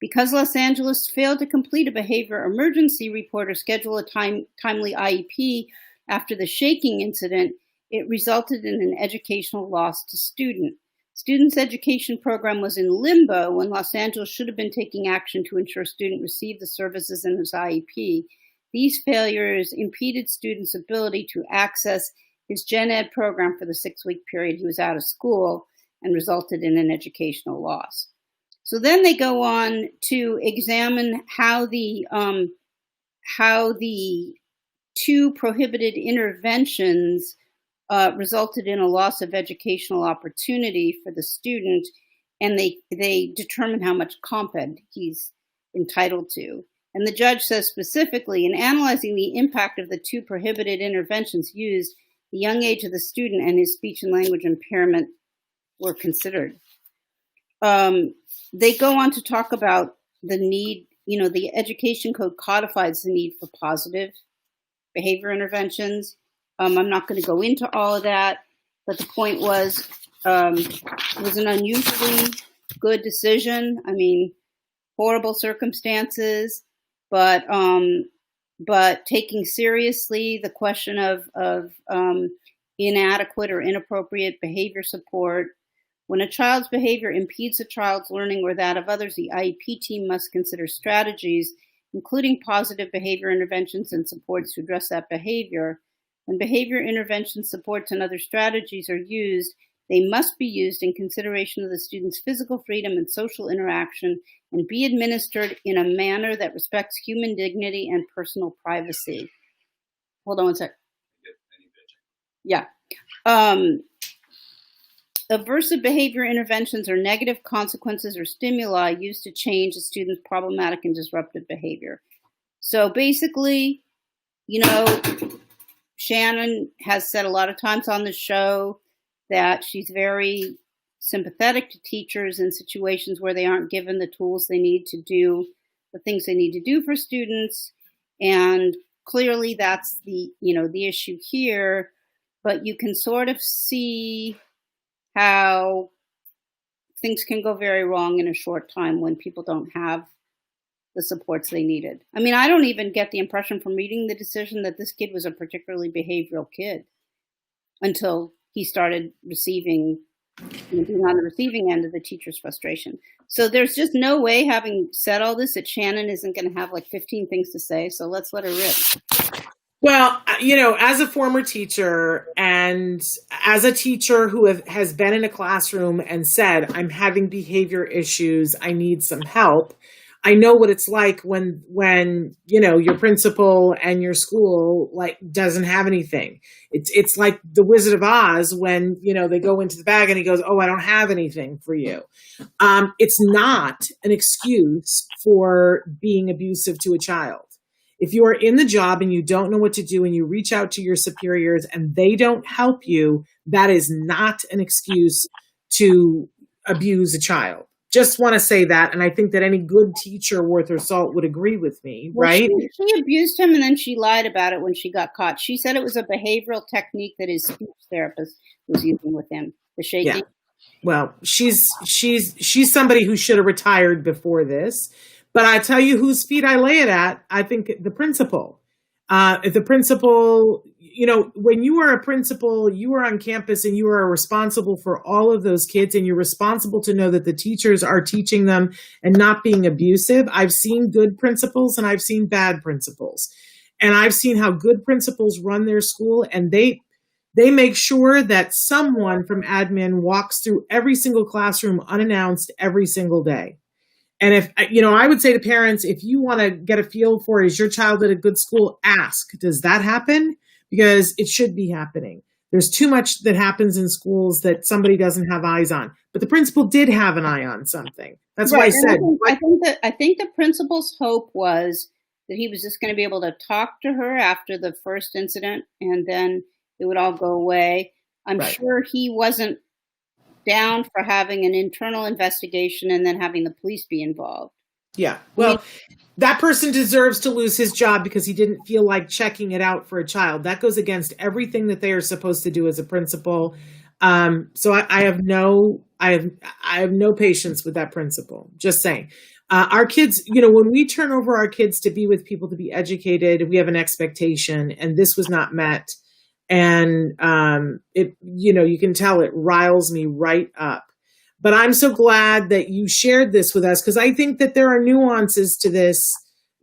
Because Los Angeles failed to complete a behavior emergency report or schedule a timely IEP after the shaking incident, it resulted in an educational loss to student. Students' education program was in limbo when Los Angeles should have been taking action to ensure student received the services in his IEP. These failures impeded students' ability to access his gen ed program for the 6-week period he was out of school and resulted in an educational loss. So then they go on to examine how the how the 2 prohibited interventions resulted in a loss of educational opportunity for the student, and they determine how much comp ed he's entitled to. And the judge says specifically, in analyzing the impact of the 2 prohibited interventions used, the young age of the student and his speech and language impairment were considered. They go on to talk about the need, the education code codifies the need for positive behavior interventions. I'm not going to go into all of that, but the point was, it was an unusually good decision. I mean, horrible circumstances, but taking seriously the question of inadequate or inappropriate behavior support. When a child's behavior impedes a child's learning or that of others, the IEP team must consider strategies, including positive behavior interventions and supports to address that behavior. When behavior intervention supports and other strategies are used, they must be used in consideration of the student's physical freedom and social interaction and be administered in a manner that respects human dignity and personal privacy. Hold on one sec. Yeah. Aversive behavior interventions are negative consequences or stimuli used to change a student's problematic and disruptive behavior. So basically, Shannon has said a lot of times on the show that she's very sympathetic to teachers in situations where they aren't given the tools they need to do the things they need to do for students. And clearly that's the issue here, but you can sort of see how things can go very wrong in a short time when people don't have the supports they needed. I mean, I don't even get the impression from reading the decision that this kid was a particularly behavioral kid until he started being on the receiving end of the teacher's frustration. So there's just no way, having said all this, that Shannon isn't going to have like 15 things to say. So let's let her rip. Well, as a former teacher and as a teacher who has been in a classroom and said, I'm having behavior issues, I need some help, I know what it's like when your principal and your school doesn't have anything. It's like the Wizard of Oz when, they go into the bag and he goes, oh, I don't have anything for you. It's not an excuse for being abusive to a child. If you are in the job and you don't know what to do and you reach out to your superiors and they don't help you, that is not an excuse to abuse a child. Just want to say that. And I think that any good teacher worth her salt would agree with me, right? She abused him and then she lied about it when she got caught. She said it was a behavioral technique that his speech therapist was using with him, the shaking. Yeah. Well, she's somebody who should have retired before this. But I tell you whose feet I lay it at. I think the principal. If the principal, when you are a principal, you are on campus and you are responsible for all of those kids and you're responsible to know that the teachers are teaching them and not being abusive. I've seen good principals and I've seen bad principals. And I've seen how good principals run their school and they make sure that someone from admin walks through every single classroom unannounced every single day. And if, I would say to parents, if you want to get a feel for, is your child at a good school, ask, does that happen? Because it should be happening. There's too much that happens in schools that somebody doesn't have eyes on. But the principal did have an eye on something. That's why I said. I think the principal's hope was that he was just going to be able to talk to her after the first incident and then it would all go away. I'm sure he wasn't down for having an internal investigation and then having the police be involved. Yeah. Well, that person deserves to lose his job because he didn't feel like checking it out for a child. That goes against everything that they are supposed to do as a principal. So I have no patience with that principal. Just saying. Our kids, when we turn over our kids to be with people to be educated, we have an expectation, and this was not met. And you can tell it riles me right up. But I'm so glad that you shared this with us because I think that there are nuances to this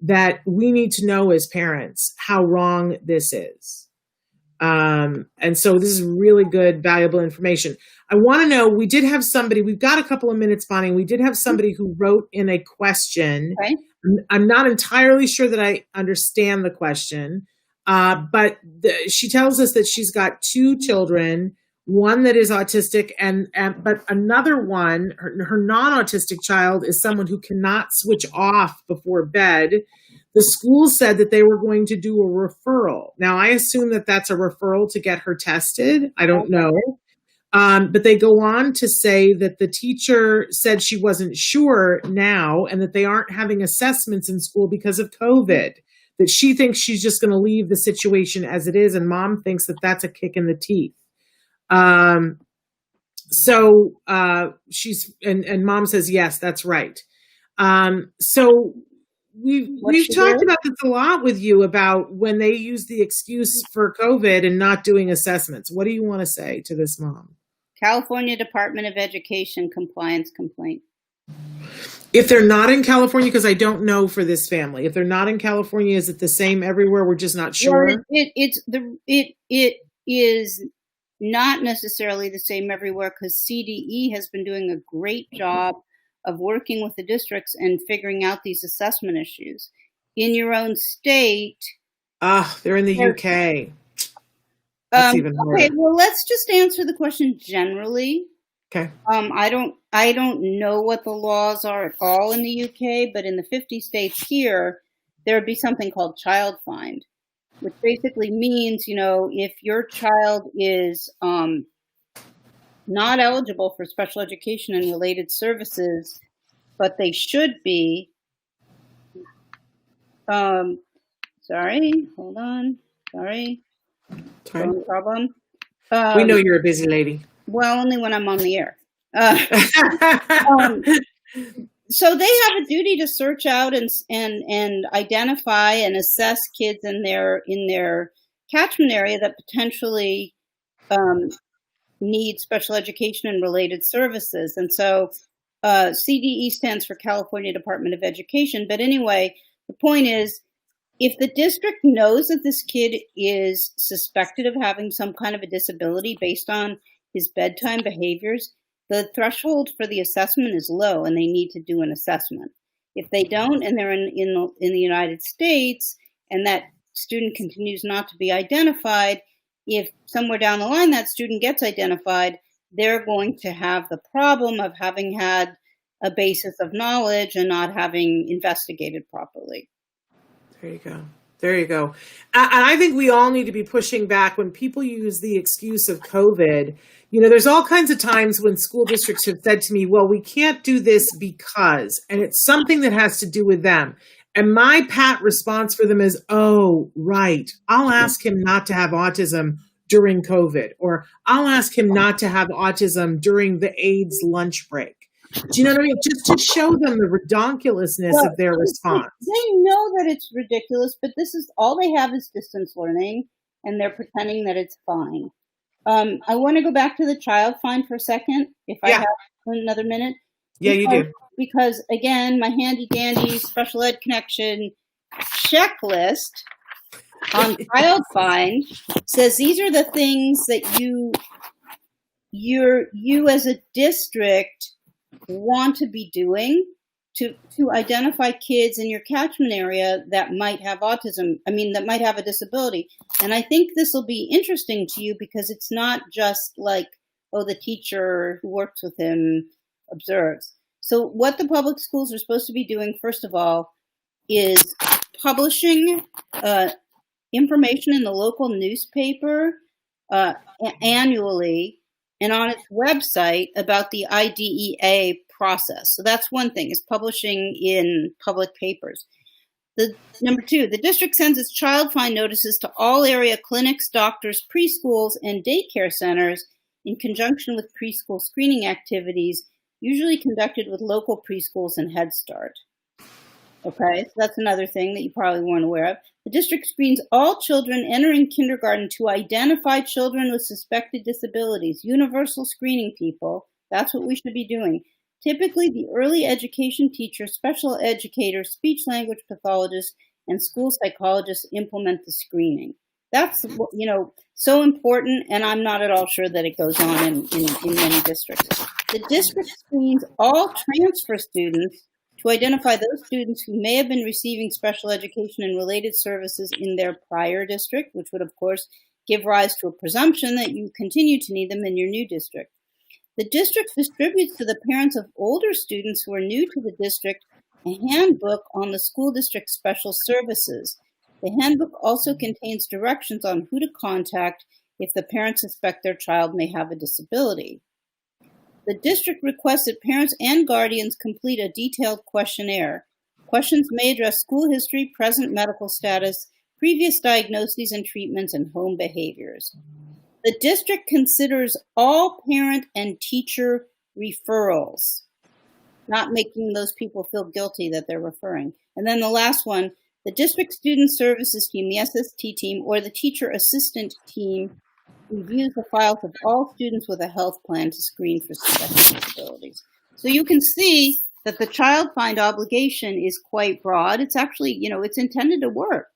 that we need to know as parents how wrong this is. And so this is really good, valuable information. I want to know, we did have somebody, we've got a couple of minutes, Bonnie. We did have somebody who wrote in a question I'm not entirely sure that I understand the question, but she tells us that she's got 2 children, one that is autistic, but another one, her non-autistic child, is someone who cannot switch off before bed. The school said that they were going to do a referral. Now, I assume that that's a referral to get her tested. I don't know. But they go on to say that the teacher said she wasn't sure now and that they aren't having assessments in school because of COVID, that she thinks she's just going to leave the situation as it is. And mom thinks that that's a kick in the teeth. And mom says, yes, that's right. So we've talked about this a lot with you about when they use the excuse for COVID and not doing assessments. What do you want to say to this mom? California Department of Education compliance complaint. If they're not in California, because I don't know for this family, if they're not in California, is it the same everywhere? We're just not sure. Well, it is not necessarily the same everywhere, because CDE has been doing a great job of working with the districts and figuring out these assessment issues. In your own state, they're in the UK. That's even harder. Okay, well, let's just answer the question generally. Okay. I don't know what the laws are at all in the UK, but in the 50 states here, there would be something called child find, which basically means, if your child is not eligible for special education and related services, but they should be. Sorry, hold on. Sorry. No problem. We know you're a busy lady. Well, only when I'm on the air. So they have a duty to search out and identify and assess kids in their catchment area that potentially need special education and related services. And so CDE stands for California Department of Education. But anyway, the point is, if the district knows that this kid is suspected of having some kind of a disability based on his bedtime behaviors, the threshold for the assessment is low and they need to do an assessment. If they don't, and they're in the United States, and that student continues not to be identified, if somewhere down the line that student gets identified, they're going to have the problem of having had a basis of knowledge and not having investigated properly. There you go. There you go. And I think we all need to be pushing back when people use the excuse of COVID. There's all kinds of times when school districts have said to me, well, we can't do this because, and it's something that has to do with them. And my pat response for them is, oh, right. I'll ask him not to have autism during COVID, or I'll ask him not to have autism during the AIDS lunch break. Do you know what I mean? Just to show them the redonkulousness of their response. They know that it's ridiculous, but this is all they have is distance learning, and they're pretending that it's fine. I want to go back to the child find for a second, if I have another minute. Yeah, you do. Because again, my handy dandy special ed connection checklist on child find says these are the things that you as a district want to be doing to identify kids in your catchment area that might have that might have a disability. And I think this will be interesting to you because it's not just like, oh, the teacher who works with him observes. So what the public schools are supposed to be doing, first of all, is publishing information in the local newspaper annually and on its website about the IDEA process. So that's one thing, is publishing in public papers. Number 2, the district sends its child find notices to all area clinics, doctors, preschools, and daycare centers in conjunction with preschool screening activities, usually conducted with local preschools and Head Start. Okay, so that's another thing that you probably weren't aware of. The district screens all children entering kindergarten to identify children with suspected disabilities. Universal screening, people. That's what we should be doing. Typically, the early education teacher, special educator, speech language pathologist, and school psychologists implement the screening. That's, so important, and I'm not at all sure that it goes on in many districts. The district screens all transfer students to identify those students who may have been receiving special education and related services in their prior district, which would, of course, give rise to a presumption that you continue to need them in your new district. The district distributes to the parents of older students who are new to the district a handbook on the school district special services. The handbook also contains directions on who to contact if the parents suspect their child may have a disability. The district requests that parents and guardians complete a detailed questionnaire. Questions may address school history, present medical status, previous diagnoses and treatments, and home behaviors. The district considers all parent and teacher referrals, not making those people feel guilty that they're referring. And then the last one, the district student services team, the SST team, or the teacher assistant team reviews the files of all students with a health plan to screen for special disabilities. So you can see that the child find obligation is quite broad. It's actually, it's intended to work.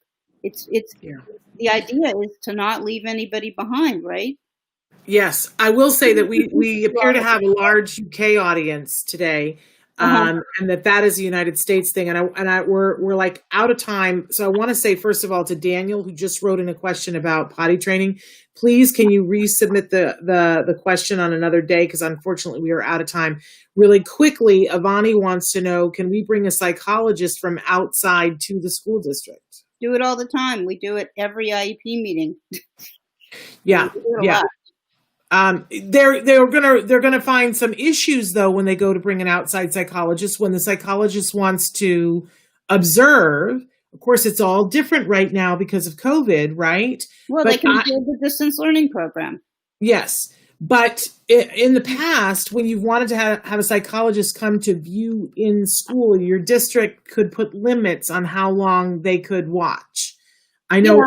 The idea is to not leave anybody behind, right? Yes, I will say that we appear to have a large UK audience today, and that is a United States thing. And we're like out of time. So I want to say, first of all, to Daniel, who just wrote in a question about potty training, please, can you resubmit the question on another day? Because unfortunately we are out of time. Really quickly, Avani wants to know, can we bring a psychologist from outside to the school district? Do it all the time. We do it every IEP meeting. Yeah. They're gonna find some issues though when they go to bring an outside psychologist. When the psychologist wants to observe, of course, it's all different right now because of COVID, right? Well, they can do the distance learning program. Yes, but in the past, when you wanted to have a psychologist come to view in school, your district could put limits on how long they could watch. I know we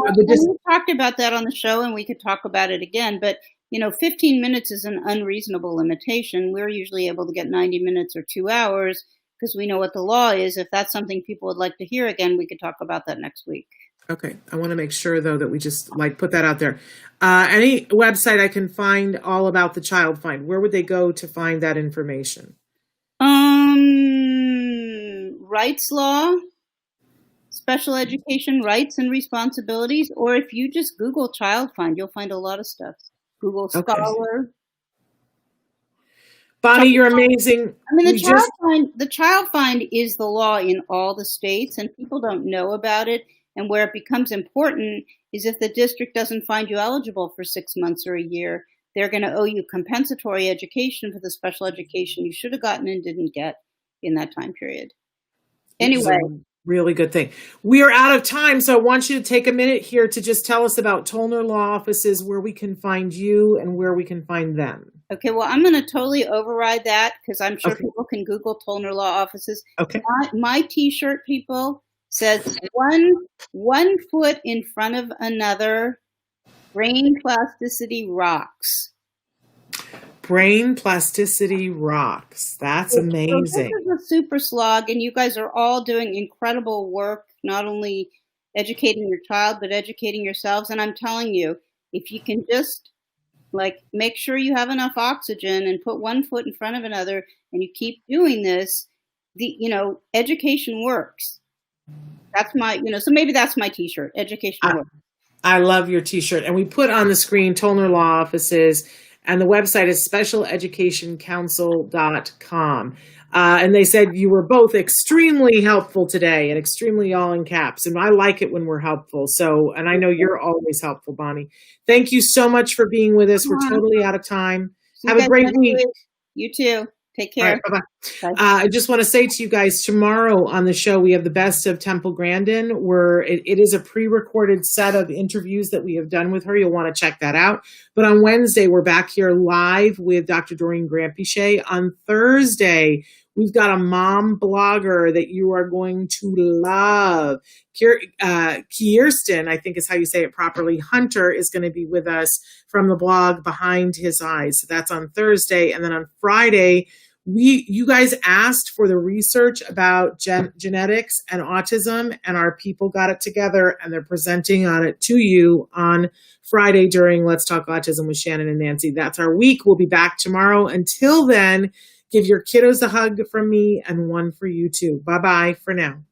talked about that on the show, and we could talk about it again, but 15 minutes is an unreasonable limitation. We're usually able to get 90 minutes or 2 hours because we know what the law is. If that's something people would like to hear again, we could talk about that next week. Okay. I want to make sure though that we just put that out there. Any website I can find all about the Child Find, where would they go to find that information? Rights law, special education rights and responsibilities, or if you just Google Child Find, you'll find a lot of stuff. Google Scholar. Bonnie, you're amazing. I mean, the Child Find is the law in all the states, and people don't know about it. And where it becomes important is if the district doesn't find you eligible for 6 months or a year, they're going to owe you compensatory education for the special education you should have gotten and didn't get in that time period. Anyway. Really good thing. We are out of time, so I want you to take a minute here to just tell us about Tollner Law Offices, where we can find you and where we can find them. Okay, well, I'm going to totally override that because I'm sure people can Google Tollner Law Offices. Okay. My T-shirt, people, says one foot in front of another, brain plasticity rocks. Brain plasticity rocks. That's amazing. So this is a super slog, and you guys are all doing incredible work, not only educating your child, but educating yourselves. And I'm telling you, if you can just make sure you have enough oxygen and put one foot in front of another, and you keep doing this, education works. That's my, so maybe that's my T-shirt. Education works. I love your T-shirt. And we put on the screen Tollner Law Offices. And the website is specialeducationcouncil.com. And they said you were both extremely helpful today and extremely all in caps. And I like it when we're helpful. So, and I know you're always helpful, Bonnie. Thank you so much for being with us. We're totally out of time. Have a great week. You too. Take care. All right, bye-bye. I just want to say to you guys, tomorrow on the show, we have the best of Temple Grandin, where it is a pre-recorded set of interviews that we have done with her. You'll want to check that out. But on Wednesday, we're back here live with Dr. Doreen Granpichet. On Thursday, we've got a mom blogger that you are going to love. Kirsten, I think is how you say it properly, Hunter is going to be with us from the blog Behind His Eyes. So that's on Thursday. And then on Friday, you guys asked for the research about genetics and autism, and our people got it together and they're presenting on it to you on Friday during Let's Talk Autism with Shannon and Nancy. That's our week. We'll be back tomorrow. Until then, Give your kiddos a hug from me and one for you too. Bye-bye for now.